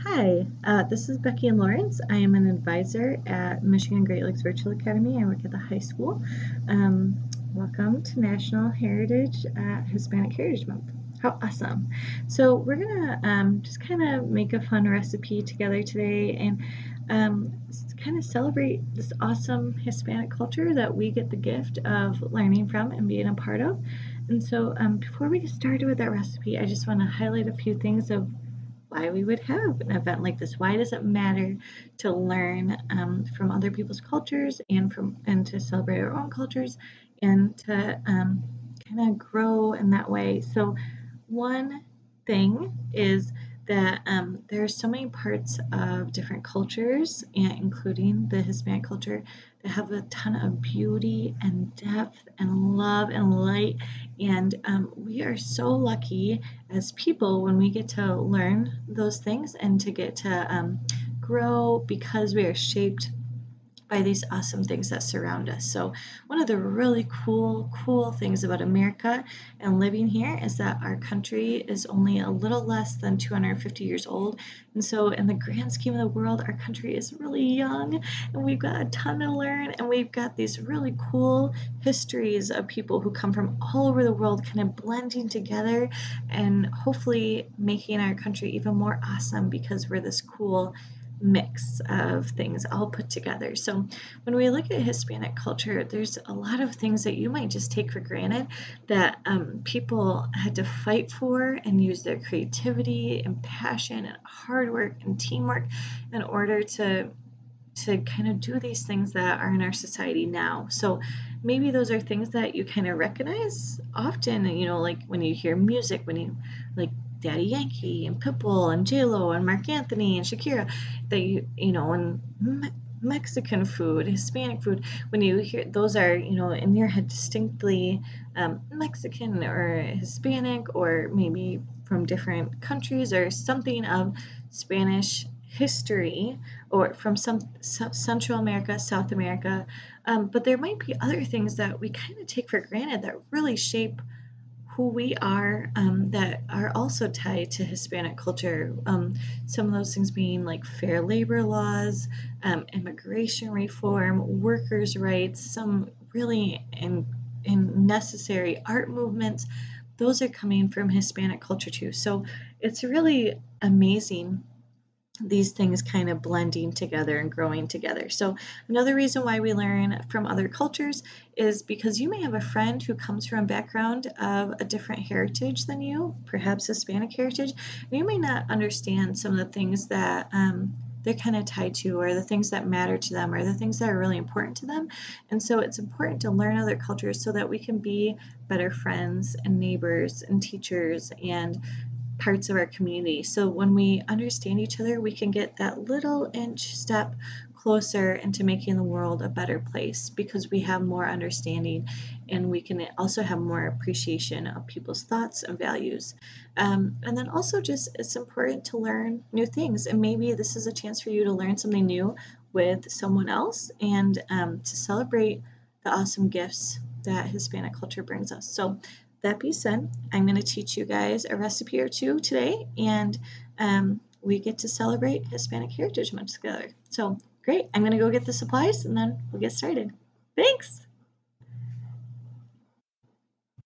Hi, this is Becky and Lawrence. I am an advisor at Michigan Great Lakes Virtual Academy. I work at the high school. Um, Welcome to National Heritage Hispanic Heritage Month. How awesome! So we're gonna just kind of make a fun recipe together today and kind of celebrate this awesome Hispanic culture that we get the gift of learning from and being a part of. And so before we get started with that recipe, I just want to highlight a few things of why we would have an event like this. Why does it matter to learn from other people's cultures and to celebrate our own cultures and to kind of grow in that way? So one thing is that there are so many parts of different cultures, and including the Hispanic culture, that have a ton of beauty and depth and love and light. And we are so lucky as people when we get to learn those things and to get to grow because we are shaped by these awesome things that surround us. So one of the really cool things about America and living here is that our country is only a little less than 250 years old. And so in the grand scheme of the world, our country is really young and we've got a ton to learn and we've got these really cool histories of people who come from all over the world kind of blending together and hopefully making our country even more awesome because we're this cool mix of things all put together. So when we look at Hispanic culture, there's a lot of things that you might just take for granted that people had to fight for and use their creativity and passion and hard work and teamwork in order to kind of do these things that are in our society now. So maybe those are things that you kind of recognize often, like when you hear music, when you like Daddy Yankee and Pitbull and J-Lo and Marc Anthony and Shakira, that and Mexican food, Hispanic food, when you hear those are, in your head distinctly Mexican or Hispanic or maybe from different countries or something of Spanish history or from some Central America, South America. But there might be other things that we kind of take for granted that really shape who we are that are also tied to Hispanic culture. Some of those things being like fair labor laws, immigration reform, workers' rights, some really in necessary art movements. Those are coming from Hispanic culture too. So it's really amazing these things kind of blending together and growing together. So another reason why we learn from other cultures is because you may have a friend who comes from a background of a different heritage than you, perhaps Hispanic heritage, and you may not understand some of the things that they're kind of tied to or the things that matter to them or the things that are really important to them. And so it's important to learn other cultures so that we can be better friends and neighbors and teachers and parts of our community. So when we understand each other, we can get that little inch step closer into making the world a better place because we have more understanding and we can also have more appreciation of people's thoughts and values. And then also just it's important to learn new things and maybe this is a chance for you to learn something new with someone else and to celebrate the awesome gifts that Hispanic culture brings us. So that being said, I'm going to teach you guys a recipe or two today, and we get to celebrate Hispanic Heritage Month together. So great, I'm going to go get the supplies and then we'll get started. Thanks!